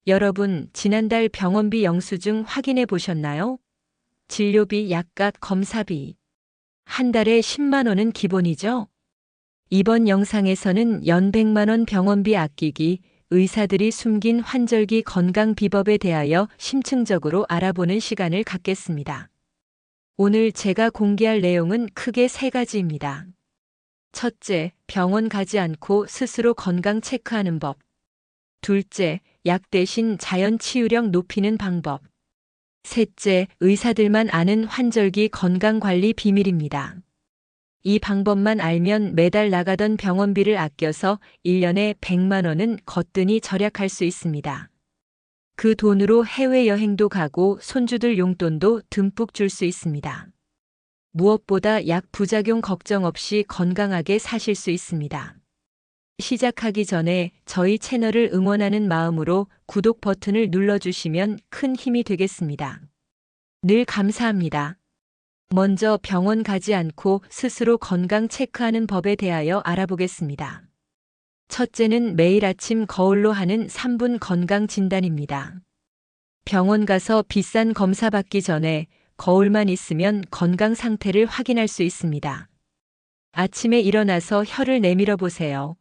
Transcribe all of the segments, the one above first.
여러분, 지난달 병원비 영수증 확인해 보셨나요? 진료비, 약값, 검사비. 한 달에 10만 원은 기본이죠? 이번 영상에서는 연 100만 원 병원비 아끼기, 의사들이 숨긴 환절기 건강 비법에 대하여 심층적으로 알아보는 시간을 갖겠습니다. 오늘 제가 공개할 내용은 크게 세 가지입니다. 첫째, 병원 가지 않고 스스로 건강 체크하는 법. 둘째, 약 대신 자연 치유력 높이는 방법. 셋째, 의사들만 아는 환절기 건강관리 비밀입니다. 이 방법만 알면 매달 나가던 병원비를 아껴서 1년에 100만 원은 거뜬히 절약할 수 있습니다. 그 돈으로 해외여행도 가고 손주들 용돈도 듬뿍 줄 수 있습니다. 무엇보다 약 부작용 걱정 없이 건강하게 사실 수 있습니다. 시작하기 전에 저희 채널을 응원하는 마음으로 구독 버튼을 눌러주시면 큰 힘이 되겠습니다. 늘 감사합니다. 먼저 병원 가지 않고 스스로 건강 체크하는 법에 대하여 알아보겠습니다. 첫째는 매일 아침 거울로 하는 3분 건강 진단입니다. 병원 가서 비싼 검사 받기 전에 거울만 있으면 건강 상태를 확인할 수 있습니다. 아침에 일어나서 혀를 내밀어 보세요.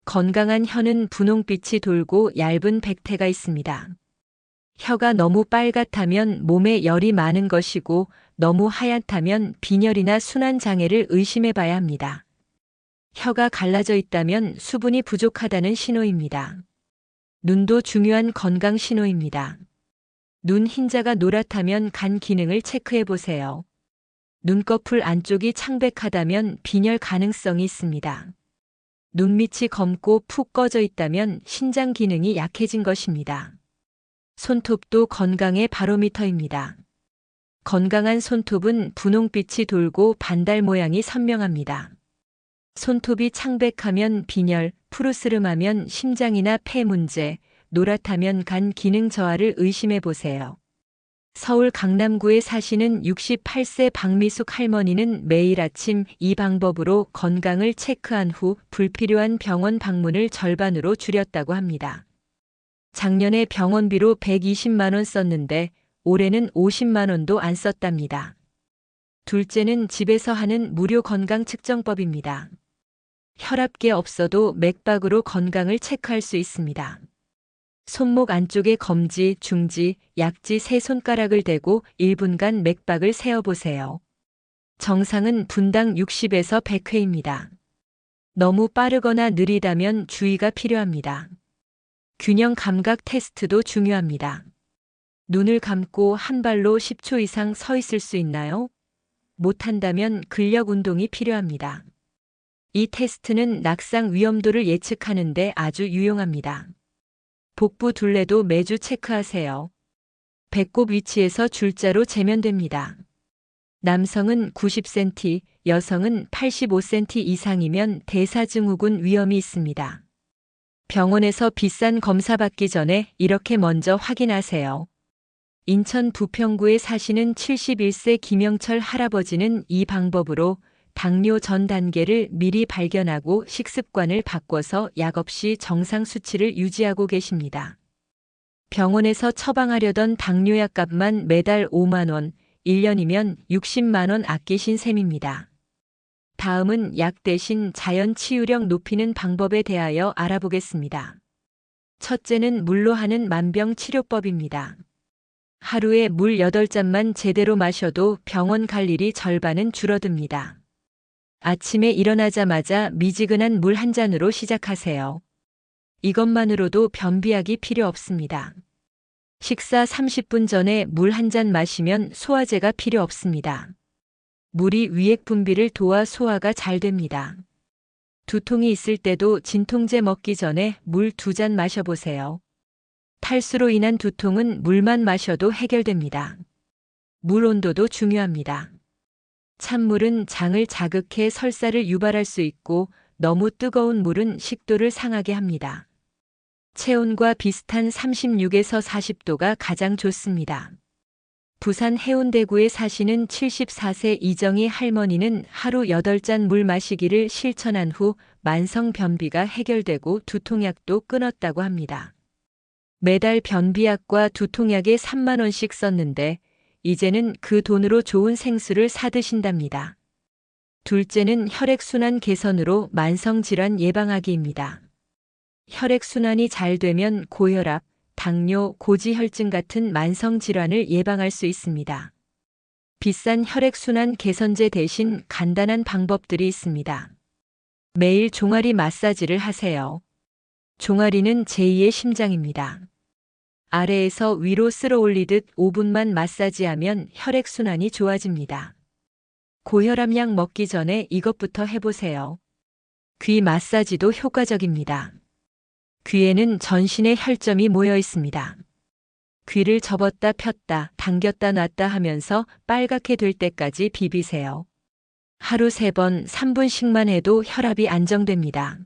건강한 혀는 분홍빛이 돌고 얇은 백태가 있습니다. 혀가 너무 빨갛다면 몸에 열이 많은 것이고 너무 하얗다면 빈혈이나 순환장애를 의심해 봐야 합니다. 혀가 갈라져 있다면 수분이 부족하다는 신호입니다. 눈도 중요한 건강 신호입니다. 눈 흰자가 노랗다면 간 기능을 체크해 보세요. 눈꺼풀 안쪽이 창백하다면 빈혈 가능성이 있습니다. 눈밑이 검고 푹 꺼져 있다면 신장 기능이 약해진 것입니다. 손톱도 건강의 바로미터입니다. 건강한 손톱은 분홍빛이 돌고 반달 모양이 선명합니다. 손톱이 창백하면 빈혈, 푸르스름하면 심장이나 폐 문제, 노랗다면 간 기능 저하를 의심해 보세요. 서울 강남구에 사시는 68세 박미숙 할머니는 매일 아침 이 방법으로 건강을 체크한 후 불필요한 병원 방문을 절반으로 줄였다고 합니다. 작년에 병원비로 120만 원 썼는데 올해는 50만 원도 안 썼답니다. 둘째는 집에서 하는 무료 건강 측정법입니다. 혈압계 없어도 맥박으로 건강을 체크할 수 있습니다. 손목 안쪽에 검지, 중지, 약지 세 손가락을 대고 1분간 맥박을 세어보세요. 정상은 분당 60에서 100회입니다. 너무 빠르거나 느리다면 주의가 필요합니다. 균형 감각 테스트도 중요합니다. 눈을 감고 한 발로 10초 이상 서 있을 수 있나요? 못한다면 근력 운동이 필요합니다. 이 테스트는 낙상 위험도를 예측하는 데 아주 유용합니다. 복부 둘레도 매주 체크하세요. 배꼽 위치에서 줄자로 재면 됩니다. 남성은 90cm, 여성은 85cm 이상이면 대사증후군 위험이 있습니다. 병원에서 비싼 검사 받기 전에 이렇게 먼저 확인하세요. 인천 부평구에 사시는 71세 김영철 할아버지는 이 방법으로 당뇨 전 단계를 미리 발견하고 식습관을 바꿔서 약 없이 정상 수치를 유지하고 계십니다. 병원에서 처방하려던 당뇨약 값만 매달 5만 원, 1년이면 60만 원 아끼신 셈입니다. 다음은 약 대신 자연 치유력 높이는 방법에 대하여 알아보겠습니다. 첫째는 물로 하는 만병치료법입니다. 하루에 물 8잔만 제대로 마셔도 병원 갈 일이 절반은 줄어듭니다. 아침에 일어나자마자 미지근한 물 한 잔으로 시작하세요. 이것만으로도 변비약이 필요 없습니다. 식사 30분 전에 물 한 잔 마시면 소화제가 필요 없습니다. 물이 위액 분비를 도와 소화가 잘 됩니다. 두통이 있을 때도 진통제 먹기 전에 물 2잔 마셔보세요. 탈수로 인한 두통은 물만 마셔도 해결됩니다. 물 온도도 중요합니다. 찬물은 장을 자극해 설사를 유발할 수 있고 너무 뜨거운 물은 식도를 상하게 합니다. 체온과 비슷한 36에서 40도가 가장 좋습니다. 부산 해운대구에 사시는 74세 이정희 할머니는 하루 8잔 물 마시기를 실천한 후 만성 변비가 해결되고 두통약도 끊었다고 합니다. 매달 변비약과 두통약에 3만 원씩 썼는데 이제는 그 돈으로 좋은 생수를 사 드신답니다. 둘째는 혈액순환 개선으로 만성질환 예방하기입니다. 혈액순환이 잘 되면 고혈압, 당뇨, 고지혈증 같은 만성질환을 예방할 수 있습니다. 비싼 혈액순환 개선제 대신 간단한 방법들이 있습니다. 매일 종아리 마사지를 하세요. 종아리는 제2의 심장입니다. 아래에서 위로 쓸어 올리듯 5분만 마사지하면 혈액순환이 좋아집니다. 고혈압약 먹기 전에 이것부터 해보세요. 귀 마사지도 효과적입니다. 귀에는 전신의 혈점이 모여 있습니다. 귀를 접었다 폈다 당겼다 놨다 하면서 빨갛게 될 때까지 비비세요. 하루 3번 3분씩만 해도 혈압이 안정됩니다.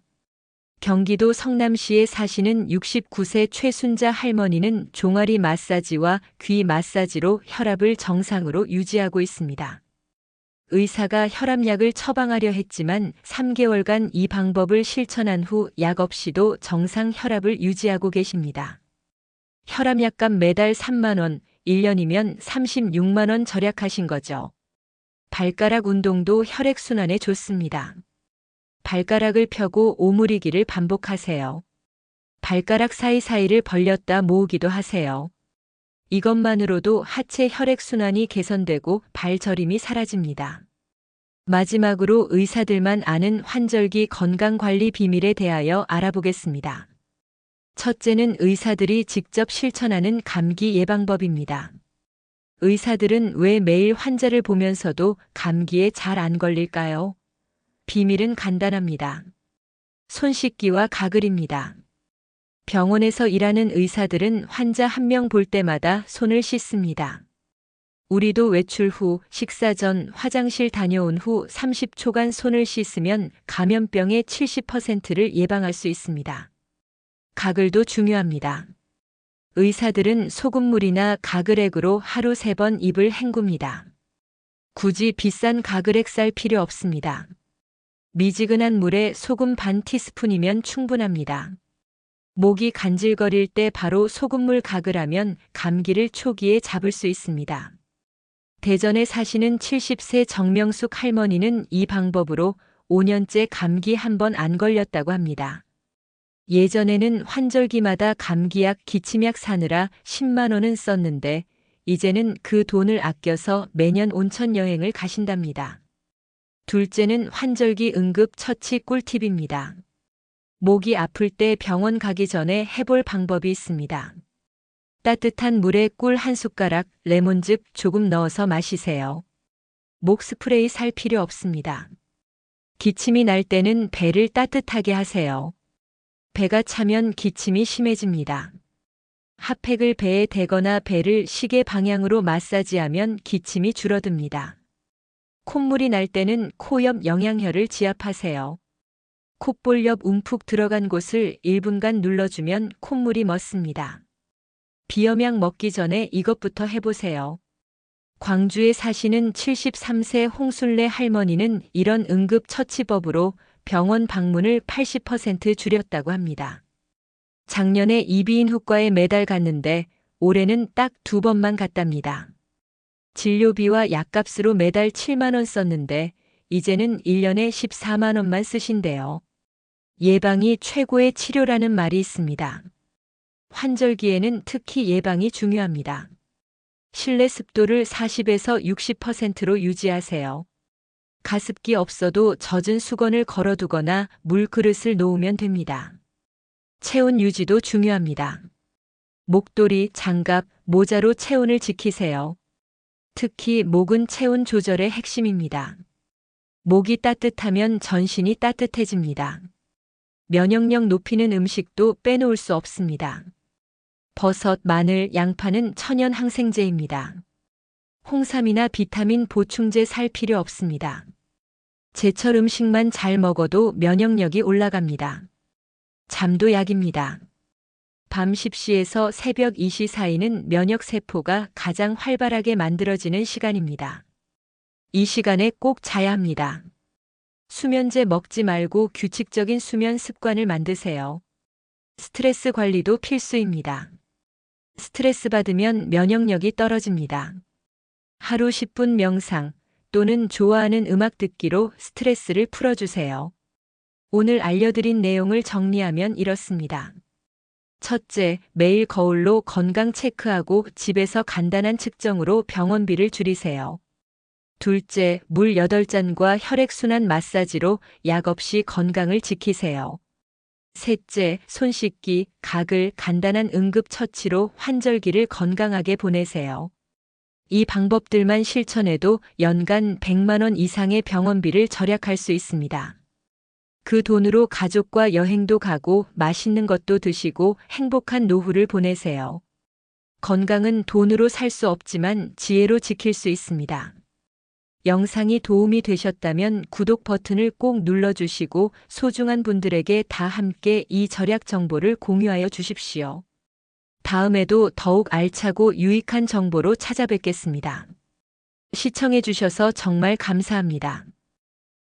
경기도 성남시에 사시는 69세 최순자 할머니는 종아리 마사지와 귀 마사지로 혈압을 정상으로 유지하고 있습니다. 의사가 혈압약을 처방하려 했지만 3개월간 이 방법을 실천한 후 약 없이도 정상 혈압을 유지하고 계십니다. 혈압약값 매달 3만 원, 1년이면 36만 원 절약하신 거죠. 발가락 운동도 혈액순환에 좋습니다. 발가락을 펴고 오므리기를 반복하세요. 발가락 사이사이를 벌렸다 모으기도 하세요. 이것만으로도 하체 혈액순환이 개선되고 발저림이 사라집니다. 마지막으로 의사들만 아는 환절기 건강관리 비밀에 대하여 알아보겠습니다. 첫째는 의사들이 직접 실천하는 감기 예방법입니다. 의사들은 왜 매일 환자를 보면서도 감기에 잘 안 걸릴까요? 비밀은 간단합니다. 손 씻기와 가글입니다. 병원에서 일하는 의사들은 환자 한 명 볼 때마다 손을 씻습니다. 우리도 외출 후, 식사 전, 화장실 다녀온 후 30초간 손을 씻으면 감염병의 70%를 예방할 수 있습니다. 가글도 중요합니다. 의사들은 소금물이나 가글액으로 하루 3번 입을 헹굽니다. 굳이 비싼 가글액 쌀 필요 없습니다. 미지근한 물에 소금 반 티스푼이면 충분합니다. 목이 간질거릴 때 바로 소금물 가글하면 감기를 초기에 잡을 수 있습니다. 대전에 사시는 70세 정명숙 할머니는 이 방법으로 5년째 감기 한 번 안 걸렸다고 합니다. 예전에는 환절기마다 감기약, 기침약 사느라 10만 원은 썼는데 이제는 그 돈을 아껴서 매년 온천 여행을 가신답니다. 둘째는 환절기 응급 처치 꿀팁입니다. 목이 아플 때 병원 가기 전에 해볼 방법이 있습니다. 따뜻한 물에 꿀 1숟가락, 레몬즙 조금 넣어서 마시세요. 목 스프레이 살 필요 없습니다. 기침이 날 때는 배를 따뜻하게 하세요. 배가 차면 기침이 심해집니다. 핫팩을 배에 대거나 배를 시계 방향으로 마사지하면 기침이 줄어듭니다. 콧물이 날 때는 코 옆 영양혈을 지압하세요. 콧볼 옆 움푹 들어간 곳을 1분간 눌러주면 콧물이 멎습니다. 비염약 먹기 전에 이것부터 해보세요. 광주에 사시는 73세 홍순례 할머니는 이런 응급처치법으로 병원 방문을 80% 줄였다고 합니다. 작년에 이비인후과에 매달 갔는데 올해는 딱 2번만 갔답니다. 진료비와 약값으로 매달 7만 원 썼는데 이제는 1년에 14만 원만 쓰신대요. 예방이 최고의 치료라는 말이 있습니다. 환절기에는 특히 예방이 중요합니다. 실내 습도를 40에서 60%로 유지하세요. 가습기 없어도 젖은 수건을 걸어두거나 물그릇을 놓으면 됩니다. 체온 유지도 중요합니다. 목도리, 장갑, 모자로 체온을 지키세요. 특히 목은 체온 조절의 핵심입니다. 목이 따뜻하면 전신이 따뜻해집니다. 면역력 높이는 음식도 빼놓을 수 없습니다. 버섯, 마늘, 양파는 천연 항생제입니다. 홍삼이나 비타민 보충제 살 필요 없습니다. 제철 음식만 잘 먹어도 면역력이 올라갑니다. 잠도 약입니다. 밤 10시에서 새벽 2시 사이는 면역세포가 가장 활발하게 만들어지는 시간입니다. 이 시간에 꼭 자야 합니다. 수면제 먹지 말고 규칙적인 수면 습관을 만드세요. 스트레스 관리도 필수입니다. 스트레스 받으면 면역력이 떨어집니다. 하루 10분 명상 또는 좋아하는 음악 듣기로 스트레스를 풀어주세요. 오늘 알려드린 내용을 정리하면 이렇습니다. 첫째, 매일 거울로 건강 체크하고 집에서 간단한 측정으로 병원비를 줄이세요. 둘째, 물 8잔과 혈액순환 마사지로 약 없이 건강을 지키세요. 셋째, 손 씻기, 가글, 간단한 응급처치로 환절기를 건강하게 보내세요. 이 방법들만 실천해도 연간 100만 원 이상의 병원비를 절약할 수 있습니다. 그 돈으로 가족과 여행도 가고 맛있는 것도 드시고 행복한 노후를 보내세요. 건강은 돈으로 살 수 없지만 지혜로 지킬 수 있습니다. 영상이 도움이 되셨다면 구독 버튼을 꼭 눌러주시고 소중한 분들에게 다 함께 이 절약 정보를 공유하여 주십시오. 다음에도 더욱 알차고 유익한 정보로 찾아뵙겠습니다. 시청해 주셔서 정말 감사합니다.